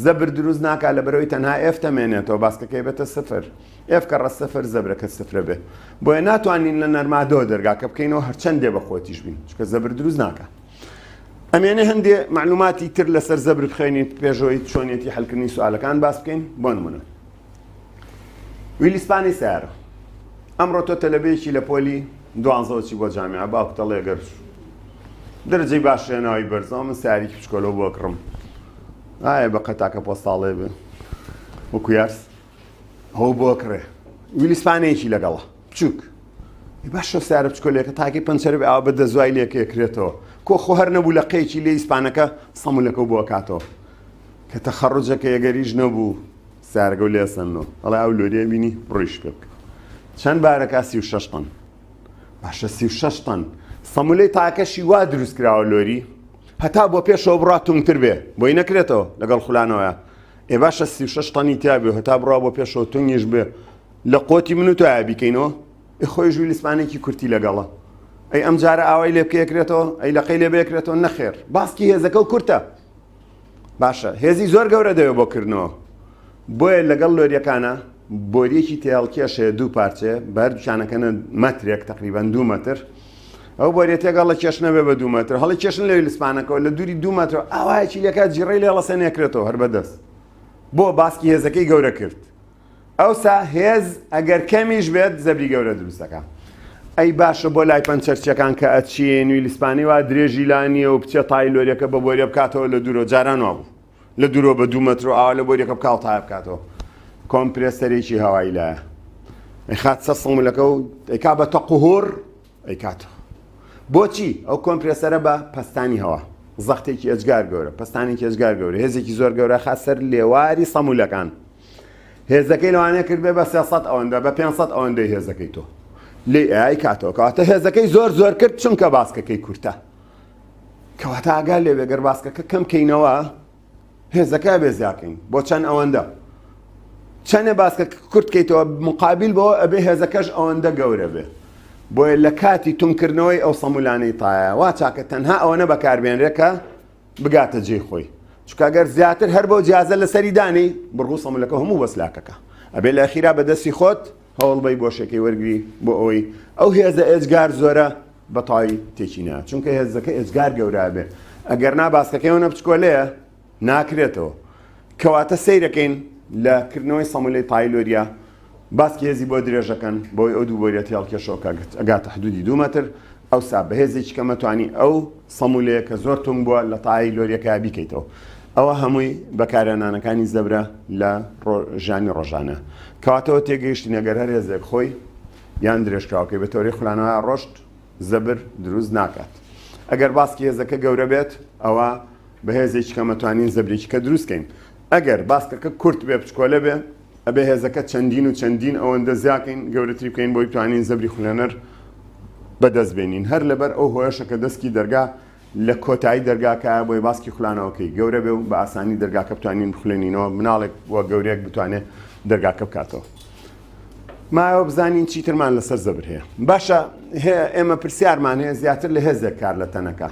زەبر دروست ناکات لە بەرەوەی تەنها ئێف تەمێنێتەوە باسکەکەی بێتە سەفر ئێف کە ڕە سەفر زەبرەکە سەفرە بێ بۆیە ناتوانین لە نەرمادەوە دەرگاکە بکەینەوە هەرچەندێ بە خۆتیش بین چکە زەبر دروست ناکات ئەمێنێ هەندێ معلوماتی تر لەسەر زەبر بخوێنیت پێشەوەی چۆنیەتی هەلکردنی سوالەکان باس بکەین بۆ نمونە ویلیسپانی سیارە ئەمڕۆ تۆ تەلەبەیەکی لە پۆلی دوانزەوەچی بۆ جامیعە باوکتەڵێ گەر دەرەجەی باشێنەوەی بەرزەوە من سیارێکی پشکۆلەوە بۆ کڕم ئایا بە قەتاکە پۆستاڵێ بێ وەکو یارس هەو بۆ کڕێ ویلیسپانەیەکی لەگەڵە بچووک باشە سارە بچکۆلێکە تاکی پەنچەر ئاو بەدە زوای لێکێکرێتەوە کۆ خۆ هەر نەبوو لە قەیەکی لێ ئیسپانەکە سەمولەکە بۆ کاتەوە کە تەخەڕوجەکە یەگەریش نەبوو سارگە و لێسەنەوە ئەڵێ ئەو لۆریە بینی ڕۆیش پێ بکە چەند بارەکە 36 تەن باشە 36 تەن سەمولەی تاکەشی وا دروست کراوە لۆری هەتا بۆ پێشەوە بڕا تونگتر بێ بۆی نەکرێتەوە لەگەڵ خولانەوەیە ئێ باشە 36 تەنی تیابێ هەتا بڕا بۆ پێشەوە تونگیش بێ لە قۆتی من و تۆ بیکەینەوە خۆی ژووی لیسمانێکی کورتی لەگەڵە ئەی ئەم جارە ئاوای لێ بکەیەکرێتەوە ئەی لەقەی لێ بێکرێتەوە نەخێر باسکی هێزەکە و کورتە باشە هێزی زۆر گەورە دەوێت بۆکردنەوە بۆیە لەگەڵ لۆریەکانە بۆریەکی تێڵکێشەیە دوو پارچێ بەر دوچانەکەنە مەترێک تقریبان 2 مەتر ئەو بۆریە تێگەڵ لە کێش نەبێ بە 2 مەتر هەڵی کێشن لەوی لیسمانەکەەوە لە دووری 2 مەتر ئاوایەکی لێکات جیڕەی لێڵە سەنێکرێتەوە هەر بەدەست بۆ باسکی هێزەکەی گەورە کرد ئەوسا هێز ئەگەر کەمیش بێت زەبری گەورە دروستەکە ئەی باشە بۆ لای پەنچەرچەکان کە ئەچیە نوی لیسپانی وا درێژی لانیە و بچێت تای لۆریەکە بە بۆریە بکاتەوە لە دوورۆ جاران وا بوو لە دوورۆ بە 2 مەتر و ئاوا لە بۆریەکە بکاو تای بکاتەوە کۆمپرێسەرێکی هەوایی لایە ئەیخات سە سەمولەکە و ئەیکا بە تەقوهۆر ئەیکاتەوە بۆچی ئەو کۆمپرێسەرە بە پەستانی هەوا زەختێکی ئەجگار گەورە پەستانێکی ئەجگار گەورە هێزێکی زۆر گەورە خات سەر لێواری سەمولەکان هێزەکەی لەوانەیە کرد بێ بە 300 ئەوەندە بە 500 ئەوەندەی هێزەکەی تۆ لێ ئای کاتەوە کەواتە هێزەکەی زۆر کرد چونکە باسکەکەی کورتە کەواتە ئاگال لێ بێگەر باسکەکە کەم کەینەوە هێزەکە بێ زیاکەین بۆ چەند ئەوەندە چەندێ باسکە کورتکەیتەوە مقابل بۆ ئەبێ هێزەکەش ئەوەندە گەورە بێ بۆیە لە کاتی تونکردنەوەی ئەو سەمولانەی تایە وا چاکە تەنها ئەوەنە بەکاربێنرێکە بگاتە جێی خۆی چونکە ئەگەر زیاتر هەر بۆ جیازە لەسەری دانی بڕگو سەمولەکە هەموو بەسلاکەکە ئەبێ لە ئەخیرا بەدەستی خۆت هەوڵبەی بۆشێکی وەرگری بۆ ئەوەی ئەو هێزە ئێجگار زۆرە بەتەواوی تێکی نایە چونکە هێزەکە ئێجگار گەورە بێ ئەگەر نا باسکەکەیەوە بچکۆلەیە ناکرێتەوە کەواتە سەیرەکەین لە کردنەوەی سەمولەی تایلۆریە باسکی هێزی بۆ درێژەکەن بۆی ئەو دوو بۆریەت هێڵکێشەوە ئەگاتە حدودی 2 مەتر ئەوسا بە هێزێکی کە مەتوانی ئەو سەمولەیە کە زۆر تونگ بووە لە تایلۆریەکە بیکەیتەوە ئەوە هەمووی بەکارهێنانەکانی زەبرە لە ژیانی ڕۆژانە کەواتەوە تێگەیشتی نەگەر هەر هێزێک خۆی یان درێژکراوەکەی بە تۆری خولانەوە ڕۆشت زەبر دروست ناکات ئەگەر باسکی هێزەکە گەورە بێت ئەوە بە هێزێکی کە مەتوانین زەبرێکی کە دروستکەین ئەگەر باسکەکە کورت بێ بچکۆلە بێ ئەبێ هێزەکە چەندین ئەوەندە زیاکەین گەورەتری بکەین بۆی بتوانین زەبری خولێنەر بەدەست بێنین هەر لەبەر ئەو هۆیشە کە دەستکی دەرگا لە کۆتایی دەرگاکە بۆی باسکی خولانەوەکەی گەورە بێ و بە ئاسانی دەرگاکە بتوانین بخولێنینەوە مناڵێک وە گەورەیەک بتوانێت دەرگاکە بکاتەوە مایەوە بزانین چیترمان لەسەر زەبر هەیە باشە ئێمە پرسیارمان هەیە زیاتر لە هێزێک کار لە تەنەکە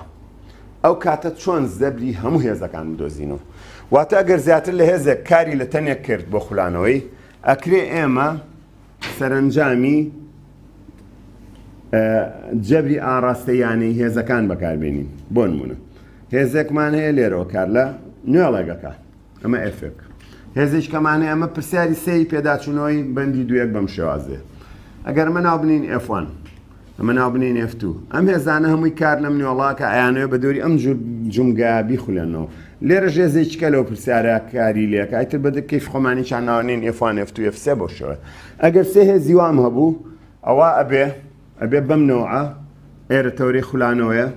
ئەو کاتە چۆن زەبری هەموو هێزەکان بدۆزینەوە واتە ئەگەر زیاتر لە هێزێک کاری لە تەنێک کرد بۆ خولانەوەی ئەکرێ ئێمە سەرنجامی جەبری ئاڕاستەیانەی هێزەکان بەکاربێنین بۆ نمونە هێزێکمان هەیە لێرەوە کار لە نوێڵێگەکە ئەمە ئەفێک هێزیشکەمان هەیە ئەمە پرسیاری سێی پێداچوونەوەی بەندی دوویەک بەم شێوازێ ئەگەر ئەمە ناو بنین F1 ئەمە ناو بنین F2 ئەم هێزانە هەمووی کار لەم نوێڵاکە ئەیانەوە بە دووری ئەم جور جومگا بیخولێنەوە لێرە ژێزێکیکە لەو پرسیارە کاری لێکە ئایتر بە کەیف خۆمانی چان ناوانین F1 F2 F3 بۆ شەوە ئەگەر سێ هێزی وام هەبوو ئەوە ئەبێ بەم نەوعە ئێرە تەوری خولانەوەیە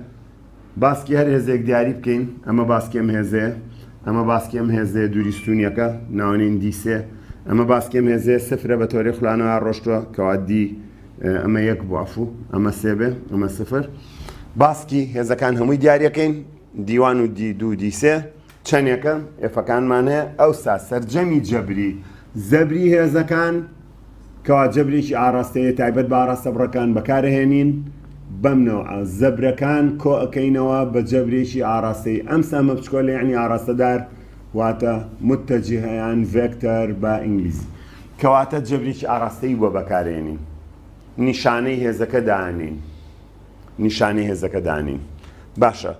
باسکی هەر هێزێک دیاری بکەین ئەمە باسکی ئەم هێزەیە ئەمە باسکی ئەم هێزەیە دووری ستونیەکە ناوانین دیسێ ئەمە باسکی ئەم هێزەیە سفرە بە تۆری خولانەوە ڕۆشتووە کەوا دی ئەمە یەک بوافوو ئەمە سێبێ ئەمە سفر باسکی هێزەکان هەمووی دیارەکەین دیوان و دی دوو دیسێ چەندێکە ئێفەکانمان هەیە ئەوسا سەرجەمی جەبری زەبری هێزەکان کەوا جەبرێکی ئاڕاستەیە تایبەت بە ئاڕاستە بڕەکان بەکارهێنین بەمنەوە زەبرەکان کۆ ئەەکەینەوە بە جەبرێکی ئاڕاستەی ئەم سامە بچکۆلە یعنی ئاڕاستەدار واتە متەجهەیان ڤێکتەر بە ئینگلیزی کەواتە جەبرێکی ئاڕاستەی بۆ بەکارهێنین نیشانەی هێزەکە دانین نیشانەی هێزەکە دانین باشە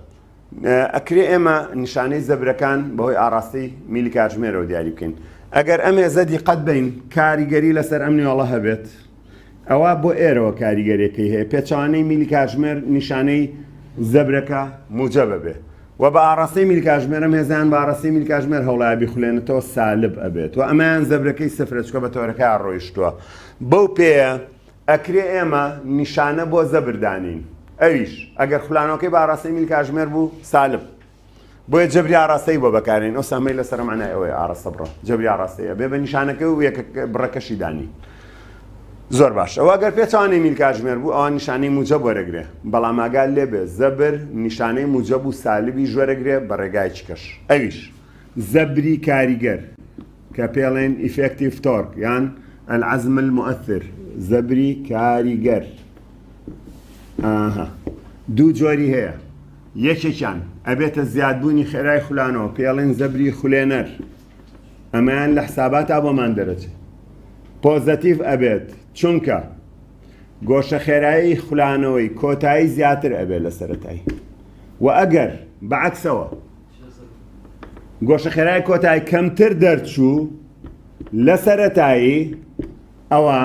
ئەکرێ ئێمە نیشانەی زەبرەکان بەهۆی ئاڕاستەی میلی کاتژمێرەوە دیاری بکەین ئەگەر ئەم هێزە دیقەت بین کاریگەری لەسەر ئەم نێوەڵە هەبێت ئەوە بۆ ئێرەوە کاریگەریەکەی هەیە پێچوانەی میلی کاتژمێر نیشانەی زەبرەکە موجەبە بێ و بە ئاڕاستەی میلی کاتژمێرم هێزان بە ئاڕاستەی میلی کاتژمێر هەوڵای بیخولێنێتەوە سالب ئەبێت و ئەمەیان زەبرەکەی سفرە چکە بە تۆرەکە ڕۆیشتووە بەو پێیە ئەکرێ ئێمە نیشانە بۆ زەبردانین ئەویش ئەگەر خولانەکەی باڕاستەی میل کاژمێر بوو سالب بۆیە جەبری ئاراستەی بۆ بەکارێن ئەو سەمەی لەسەر معنای ئەوەیە ئاراستە بڕە جەبری ئاراستەیە بێ بە نیشانەکە و بڕەکەشی دانی زۆر باش ئەوە ئەگەر پێچوانەی میل کاژمێر بوو ئەوە نیشانەی موجب وەرەگرێ بەڵام ئاگال لێبێ زەبر نیشانەی موجب و سالبی ژوەرەگرێ بە ڕێگای چکەش ئەویش زەبری کاریگەر کە پێڵێن ئیفێکتیڤ تۆرک یان العزم المؤثر زەبری کاریگەر دوو جۆری هەیە یەکێکیان ئەبێتە زیادبوونی خێرای خولانەوە پێڵێن زەبری خولێنەر ئەمەیان لە حساباتا بۆمان دەرەچێت پۆزەتیڤ ئەبێت چونکە گۆشە خێرایی خولانەوەی کۆتایی زیاتر ئەبێت لە سەرەتایی و ئەگەر بەعەکسەوە گۆشە خێرایی کۆتایی کەمتر دەرچوو لە سەرەتایی ئەوە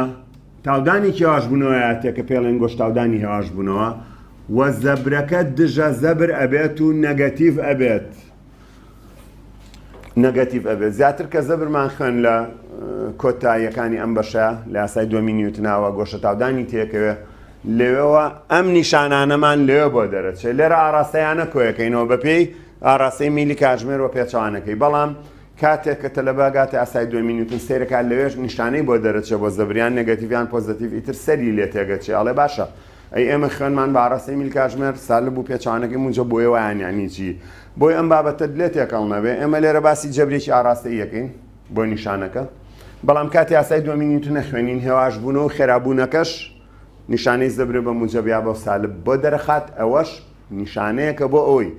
تاودانی هێواش بوونەوەیە کە پێڵێن گۆشتاودانی هێواش بوونەوە و زەبرەکە دژە زەبر ئەبێت و نەگەتیڤ ئەبێت نەگەتیڤ ئەبێت زیاتر کە زەبرمان خوێن لە کۆتاییەکانی ئەم بەشە لە یاسای دووەمی نیوتناوە گۆشە تاودانی تێکەوێ لەوێەوە ئەم نیشانانەمان لێوە بۆ دەرەچێت لێرە ئاراستەیانە کۆیەکەینەوە بەپێی ئاراستەی میلی کاژمێر و پێچوانەکەی بەڵام کاتێک کە تەلەبەگاتە ئاسای دووەمی نیوتن سیرەکان لەوێش نیشانەی بۆ دەرەچێت بۆ زەبریان نەگەتیڤیان پۆزەتیڤ ئیتر سەری لێ تێگەچێ ئەڵێ باشە ئەی ئێمە خوێنمان بە ئاراستەی میل کاژمێر سالب و پێچوانەکەی مونجە بۆیەوە یانیانی چی بۆی ئەم بابەتە لێ تێکەڵ نەبێ ئێمە لێرە باسی جەبرێکی ئاراستەی یەکەین بۆ نیشانەکە بەڵام کاتی ئاسای دووەمی نیوتنە خوێنین هێواش بوونەوە و خێرابوونەکەش نیشانەی زەبرە بە موجەبیا بە سالب بۆ دەرەخات ئەوەش نیشانەیەکە بۆ ئەوەی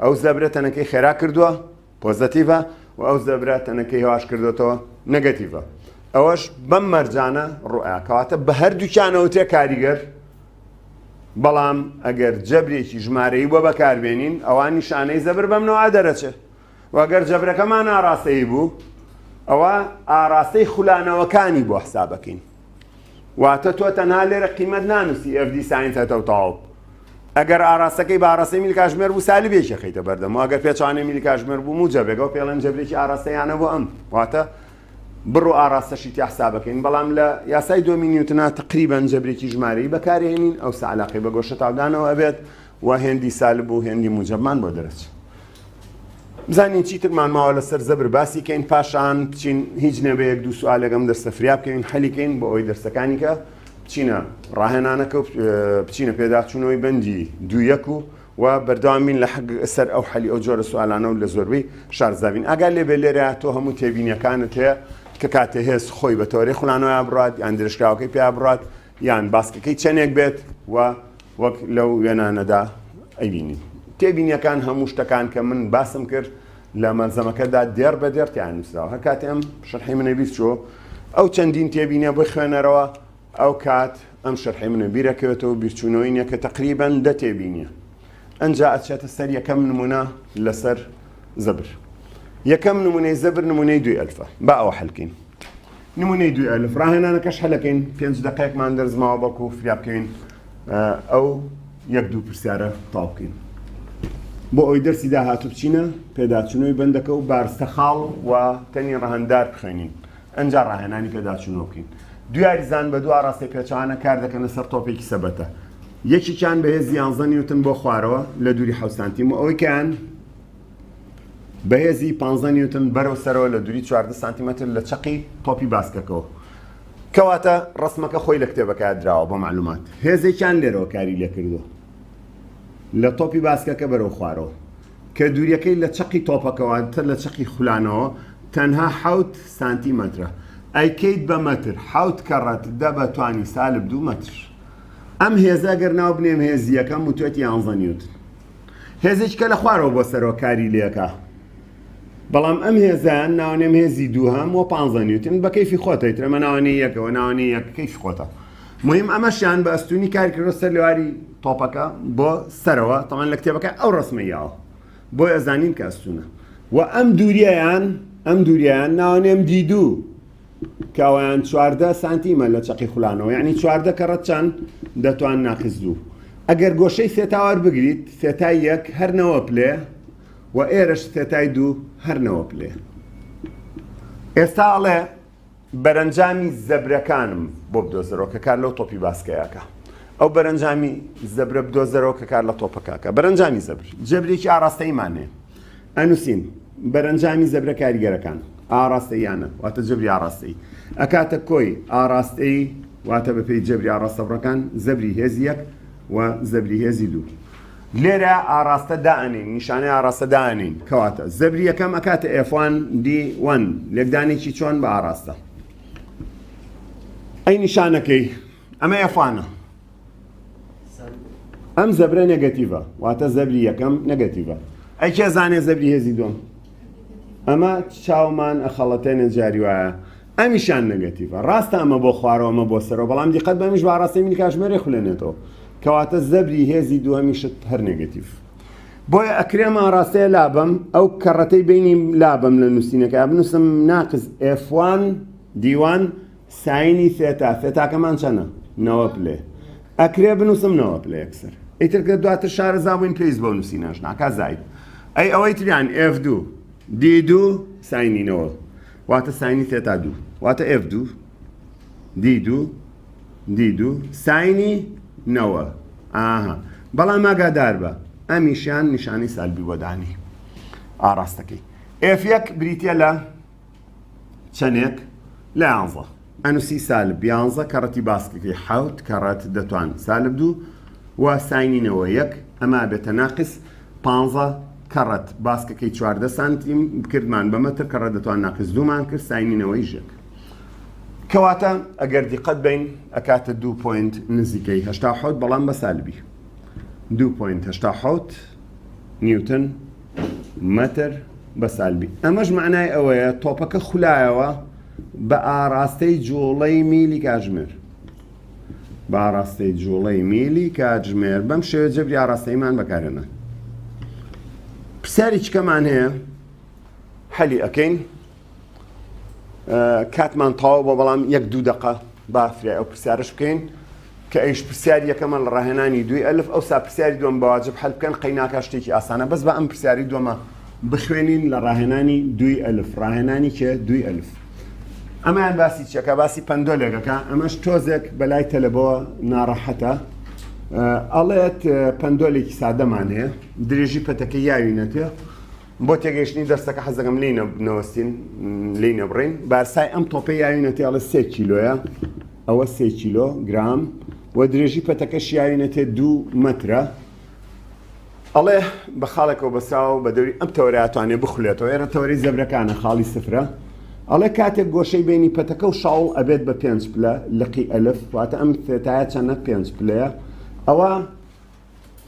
ئەو زەبرە تەنەکەی خێرا کردووە پۆزەتیڤە و ئەو زەبرە تەنەکەی هێواش کردوێتەوە نەگەتیڤە ئەوەش بەم مەرجانە ڕوئاکەواتە بە هەردووکیانەوە تێ کاریگەر بەڵام ئەگەر جەبرێکی ژمارەیی بۆ بەکاربێنین ئەوان نیشانەی زەبر بەمنەوە دەرەچێت وەگەر جەبرەکەمان ئاراستەیی بوو ئەوە ئاراستەی خولانەوەکانی بۆ حسابەکەین واتە تۆ تەنها لێرە قیمەت نانووسی FD ساینسەتە و تاوڵ ئەگەر ئاراستەکەی بە ئاراستەی میل کاژمێر بوو سالبێکی خەیتە بەردەمەوە ئەگەر پێچوانەی میل کاژمێر بوو موجەبێکەوە پێڵێن جەبرێکی ئاراستەیانە بۆ ئەم واتە بڕۆ ئاراستەشی تیا حسابەکەین بەڵام لە یاسای دووەمی نیوتنە تقریبەن جەبرێکی ژمارەیی بەکارهێنین ئەو سەعلاقەی بە گۆشە تاودانەوە ئەبێت و هێندی سالب و هێندی موجەبمان بۆ دەرەچێت بزانین چیترمان ماوە لەسەر زەبر باسی کەین پاشان بچین هیچ نەبێ یەک دوو سوالێکم دەرسە فریا بکەین حەلیکەین بۆ ئەوەی دەرسەکانی کە بچینە ڕاهێنانەکە و بچینە پێداچوونەوەی بەندی دوو یەک و بەردەوامین لە سەر ئەو حەلی ئەو جۆرە سوالانە و لە زۆربەی شارزاوین ئاگال لێبێ لێرە تۆ هەموو تێبینیەکانت هەیە کە کاتێ هێز خۆی بە تۆرەی خولانەوەی بڕات یان درێژکراوەکەی پێیا بڕات یان باسکەکەی چەندێک بێت و وەک لەو وێنانەدا ئەیبینین تێبینیەکان هەموو شتەکان کە من باسم کرد لە مەنزەمەکەدا دێر بە دێرتیان نووسراوە هەر کاتێ ئەم شەرحی منە بیست چۆ ئەو چەندین تێبینیە بۆی خوێنەرەوە ئەو کات ئەم شەرحی منە بیرەکەوێتەوە بیرچوونەوەی نییە کە تقریبەن دە تێبینیە ئەنجا ئەچێتە سەر یەکەم نمونە لەسەر زەبر یەکەم نمونەی زەبر نمونەی دوی ئەلفە با ئەوە حەلکەین نمونەی دوی ئەلف ڕاهێنانەکەش هەلەکەین 5 دقەیەکمان دەرزماوە بەکو فریا بکەین ئەو یەک دوو پرسیارە تاو بکەین بۆ ئەوی دەرسی داهاتوو بچینە پێداچوونەوەی بەندەکە و بارستەخاڵ و تەنی ڕەهەندار بخوێنین ئەنجا ڕاهێنانی پێداچوونەوە بکەین دویاریزان بە دوو ئاڕاستی پێچوانە کار دەکەنە سەر تۆپێکی سەبەتە یەکێکیان بەهێزی 11 نیوتن بۆ خوارەوە لە دووری 7 سانتیم و ئەوەیکیان بەهێزی 15 نیوتن بەرەو سەرەوە لە دووری 14 سانتیمەتر لە چەقی تۆپی باسکەکەەوە کەواتە ڕسمەکە خۆی لە کتێبەکە دراوە بۆ معلومات هێزێکیان لێرەوە کاری لێ کردو لە تۆپی باسکەکە بەرەو خوارەوە کە دووریەکەی لە چەقی تۆپەکەەوە تر لە چەقی خولانەوە تەنها 7 سانتیمەترە ئەیکەیت بە مەتر 7 کەڕەت دە بە توانی سالب 2 مەتر ئەم هێزە گەر ناو بنێم هێزیەکەم وتوێتی 11 نیوتن هێزێککە لە خوارەوە بۆ سەرەوە کاری لێەکە بەڵام ئەم هێزان ناوانێم هێزی دووهەم و 15 نیوتن بە کەیفی خۆتەی ترەمە ناوانەی یەکەوە ناوانەی یەک کەیفی خۆتە مهم ئەمەشیان بە ئەستونی کارکردۆ سەر لێواری تۆپەکە بۆ سەرەوە تەمان لە کتێبەکە ئەو ڕسمەیەوە بۆی ئەزانین کە ئەستونە و ئەم دووریان ناوانێم دیدوو کەوایان 14 سانتیمە لە چەقی خولانەوە یعنی 14 کەڕەت چەند دەتوان ناقص 2 ئەگەر گۆشەی سێتاوار بگریت سێتای یەک هەرنەوە پلێ و ئێرەش سێتای 2 هەرنەوە پلێ ئێستا ئەڵێ بەرەنجامی زەبرەکانم بۆ بدۆزەرەوە کە کار لەو تۆپی باسکەیەکە ئەو بەرەنجامی زەبرە بدۆزەرەوە کە کار لە تۆپەکەکە بەرەنجامی زەبر جەبرێکی ئاراستەیمانێ ئەنووسین بەرەنجامی زەبرە کاریگەرەکان ئاراستەیانە واتە جەبری ئاراستەی ئەکاتە کۆی ئاراستەی واتە بەپێی جەبری ئاراستەبڕەکان زەبری هێزی یەک و زەبری هێزی دوو لێرە ئاراستە دائنین نیشانەی ئاراستە دائنین کەواتە زەبری یەکەم ئەکاتە F1 D1 لێکدانێکی چۆن بە ئاراستە ئەی نیشانەکەی ئەمە F1ە ئەم زەبرە نێگەتیڤە واتە زەبری یەکەم نێگەتیڤە ئەی کێ زانێ زەبری هێزی دووەم ئەمە چاومان ئەخەڵەتێنە جاری وایە ئەمیشان نێگەتیڤە ڕاستە ئەمە بۆ خوارەوە ئەمە بۆ سەرەوە بەڵام دیقەت بەمیش بە ئاراستەی منی کاتژمێرێ خولێنێتەوە کەواتە زەبری هێزی دووەمیشت هەر نێگەتیڤ بۆیە ئەکرێم ئاراستەیە لابم ئەو کەڕەتەی بینی لابم لە نووسینەکە بنووسم ناقص F1 D1 ساینی ثێتا ثێتاکەمان چەنە نەوە پلێ ئەکرێ بنووسم نەوە پلێ یەکسەر ئیتر کە دواتر شارەزا بووین پێویست بۆ نووسینەش ناکا زاید ئەی ئەوەی تریان F2 D2 ساینینەوە واتە ساینی ثێتا دوو واتە F2 D2 D2 ساینی نەوە ئاها بەڵام ئاگادار بە ئەمیشیان نیشانی سالبی بۆدانی ئاراستەکەی F1 بریتە لە چەندێک لە 11 ئەنووسی سالب 11 کەڕەتی باسکەکەی حەوت کەڕەت دەتوان سالب دوو و ساینینەوە یەک ئەما بێتە ناقص 15 کەڕەت باسکەکەی 14 سانتیم بکردمان بەمەتر کەڕەت دەتوان ناقص دوومان کرد ساینینەوەی ژێک کەواتە ئەگەر دیقەت بین ئەکاتە 2 پوینت نزیکەی 87 بەڵام بە سالبی 2.87 نیوتن مەتر بە سالبی ئەمەش معنای ئەوەیە تۆپەکە خولایەوە بە ئاراستەی جوڵەی میلی کاتژمێر بە ئاراستەی جوڵەی میلی کاتژمێر بەم شێوە جەبری ئاراستەیمان بەکارێنە پرسیاری چکەمان هەیە حەلی ئەکەین کاتمان تەواو بۆ بەڵام 1-2 دقە بافرێ ئەو پرسیارش بکەین کە ئەیش پرسیاری یەکەمە لە ڕاهێنانی 2 ئەلف ئەوسا پرسیاری دووەم بەواجب حەل بکەن قەیناکە شتێکی ئاسانە بەس بە ئەم پرسیاری دووەمە بخوێنین لە ڕاهێنانی 2 ئەلف ڕاهێنانی کێ 2 ئەلف ئەمەیان باسی چەکە باسی پەندۆلێکەکە ئەمەش تۆزێک بەلای تەلەبەوە ناڕەحەتە ئەڵێت پەندۆلێکی سادەمان هەیە درێژی پەتەکە یاوینەتێ بۆ تێگەیشتنی دەرسەکە حەزەکەم لێ نەوەستین لێ نەبڕین بارسای ئەم تۆپەی یاوینەتێ ئەڵێ 3 کیلۆیە ئەوە 3 کیلۆ گرام و درێژی پەتەکەش یاوینەتێ 2 مەترە ئەڵێ بە خاڵێکەوە بەساو بە دەوری ئەم تەوەریاتوانێ بخولێتەوە ئێرە تەوەری زەبرەکانە خاڵی سفرە ئەڵێ کاتێک گۆشەی بینی پەتەکە و شاوڵ ئەبێت بە 5 پلە لقی ئەلف واتە ئەم ثێتایە چەندە 5 پلەیە ئەوە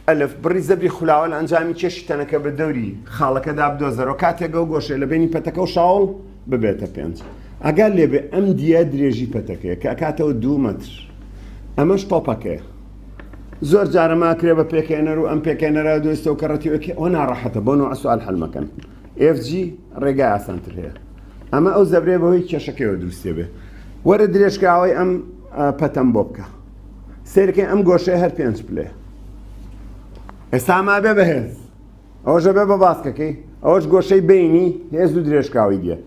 ئەلف بڕی زەبری خولاوە لە ئەنجامی کێشی تەنەکە بە دەوری خاڵەکەدا بدۆزەرەوە کاتێک ئەو گۆشەی لە بینی پەتەکە و شاوڵ ببێتە 5 ئەگەر لێبێ ئەم دیە درێژی پەتەکەیە کە ئەکاتەوە 2 مەتر ئەمەش تۆپەکەیە زۆر جارەما کرێ بە پێکێنەر و ئەم پێکێنەرە دۆستەوە کەڕەتیوەکە ئەوە ناڕەحەتە بۆ نوع سوال حەل مەکەن FG ڕێگای ئاسانتر هەیە ئەمە ئەو زەبرێ بەهۆی کێشەکەیەوە دروستێ بێ وەرە درێژکراوەی ئەم پەتەم بۆ بکە سێرەکەی ئەم گۆشەیە هەر 5 پلێ ئێستا ما بێ بەهێز ئەوەژە بێ بە باسکەکەی ئەوەش گۆشەی بینی هێز و درێژکراوی دیە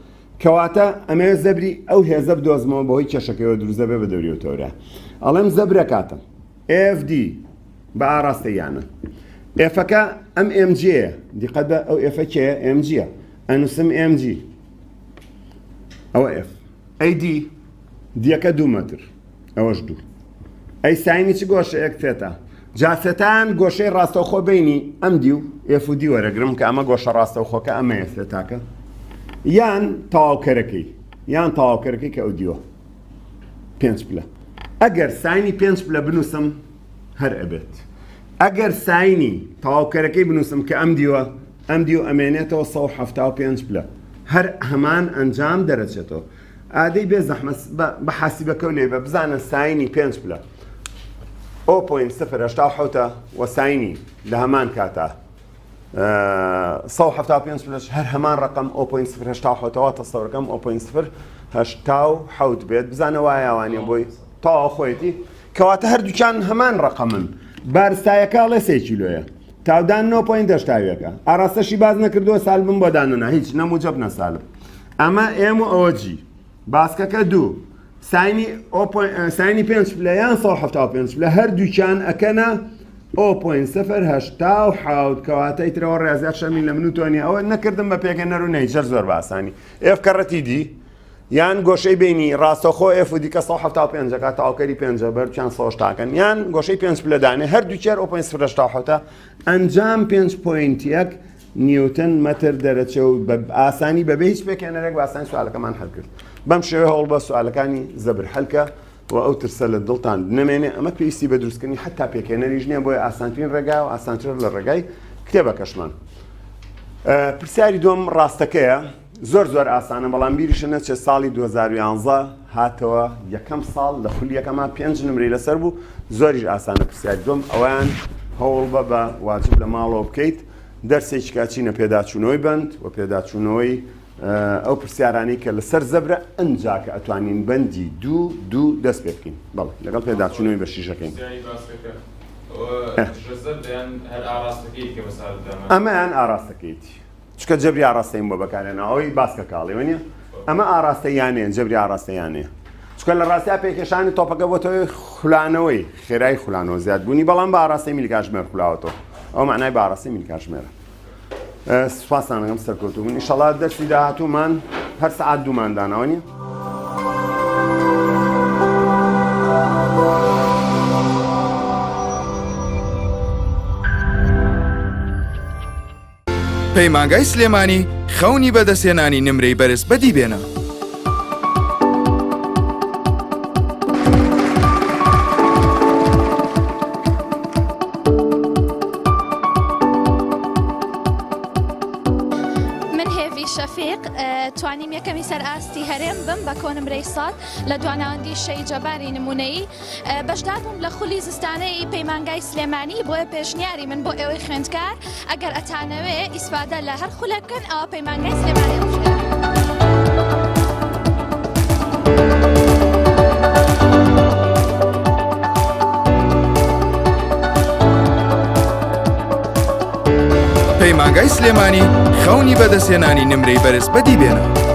کەواتە ئەمە زەبری ئەو هێزە بدۆزمەوە بەهۆی کێشەکەیەوە دروستە بێ بە دەوریەوەتەوەرە ئەڵێم زەبرە کاتم FD بە ئاراستەیانە ئێفەکە ئەم MGەیە دیقەت بە ئەو ئێفەکەیە MGە ئەنووسم MG ئەوە F AD دیەکە 2 مەتر ئەوەش 2 ئەی ساینی چ گۆشەیەک فێتە جاسێتان گۆشەی ڕاستەوخۆ بینی ئەم دی و F و D وەرەگرم کە ئەمە گۆشە ڕاستەوخۆکە ئەمەیە فێتاکە یان تەواوکەرەکەی یان تەواوکەرەکەی کە ئەو دیوە 5 پلە ئەگەر ساینی 5 پلە بنووسم هەر ئەبێت ئەگەر ساینی تەواوکەرەکەی بنووسم کە ئەم دیوە ئەم دی و ئەمێنێتەوە 175 پلە هەر هەمان ئەنجام دەرەچێتەوە ئادەی بێ زەحمەت بە حاسیبەکە لێ بە بزانە ساینی 5 پلە 0.087 و ساینی لە هەمان کاتە 175 پلەش هەر هەمان ڕقم 0.087 تەسەوڕەکەم 0.087 بێت بزانە وایە ئەوانێ بۆی تاوا خۆیەتی کەواتە هەردووکیان هەمان ڕقمن بارستایەکە ئەڵێ 3 کیلۆیە تاودان 9.8 ئاراستەشی باز نەکردووە سالبم بۆ دانونا هیچ نەموجەب نەسالب ئەمە ئێم و ئەوە جی باسکەکە 2 ساینی 5 پلە یان 175 لە هەردووکیان ئەکەنە 0.087 کەواتە ئیترەوە ڕێزیات شەرمین لە من و تۆنی ئەوە نەکردم بە پێکەنەر و نەیجەر زۆر باسانی ئێف کەڕەتی دی یان گۆشەی بینی ڕاستەخۆ ئێف و دیکە 175 کە تاوکەری 5 بەرچیان 100 تاکەن یان گۆشەی 5 پلەدانێ هەردووکێر 0.087 ئەنجام 5.1 نیوتن مەتر دەرەچێ و بە ئاسانی بەبێ هیچ پێکەنەرێک باسانی سوالەکەمان هەڵ کرد بەم شێوە هەوڵ بە سوالەکانی زەبر هەلکە و ئەو ترسە لە دڵتان نەمێنێ ئەمە پێویستی بە دروستکردنی حتا پێکەنەریش نییە بۆی ئاسانترین ڕێگا و ئاسانتر لە ڕێگای کتێبەکەشمان پرسیاری دوم ڕاستەکەیە زۆر ئاسانە بەڵام بیریشە نەچێت ساڵی 2011 هاتەوە یەکەم ساڵ لە خولیەکەمان 5 نمرەی لەسەر بوو زۆریش ئاسانە پرسیاری دوم ئەویان هەوڵ بە واجب لە ماڵەوە بکەیت دەرسێکی کاچینە پێداچوونەوەی بند و پێداچوونەوەی ئەو پرسیارانی کە لەسەر زەبرە ئەنجا کە ئەتوانین بەندی دوو دەست پێ بکەین بەڵێ لەگەڵ پێداچوونەوەی بە شیشەکەین ئەمەیان ئاراستەکەیتی چکە جەبری ئاراستەین بۆ بەکارێنەوەی باسکە کاڵی وەنیە ئەمە ئاراستەیانێن جەبری ئاراستەیانەیە چکە لە ڕاستیا پێکێشانی تۆپەکە بۆ تۆی خولانەوەی خێرای خولانەوە زیاد بوونی بەڵام بە ئاراستەی میلکاتژمێر خولاوەتەوە ئەو معنای بە ئاراستەی میلکاتژمێرە سوپاسانەکەم سەرکەوتوبوون ئینشەڵا دەرسی داهاتوومان هەر سەعات دوومان داناوە نیە پەیمانگای سلێمانی خەونی بەدەستێنانی نمرەی بەرز بەدی بێنە. شەفیق توانیم یەکەمی سەر ئاستی هەرێم بم بە کۆنمرەی سات لە دواناوەندی شەی جەباری نمونەیی بەشدار بووم لە خولی زستانەی پەیمانگای سلێمانی بۆیە پێشنیاری من بۆ ئێوەی خوێندکار ئەگەر ئەتانەوێ ئیسفادە لە هەر خولە بکەن ئەوە پەیمانگای سلێمانی پەیمانگای سلێمانی خەونی بەدەستێنانی نمرەی بەرز بەدی بێنە.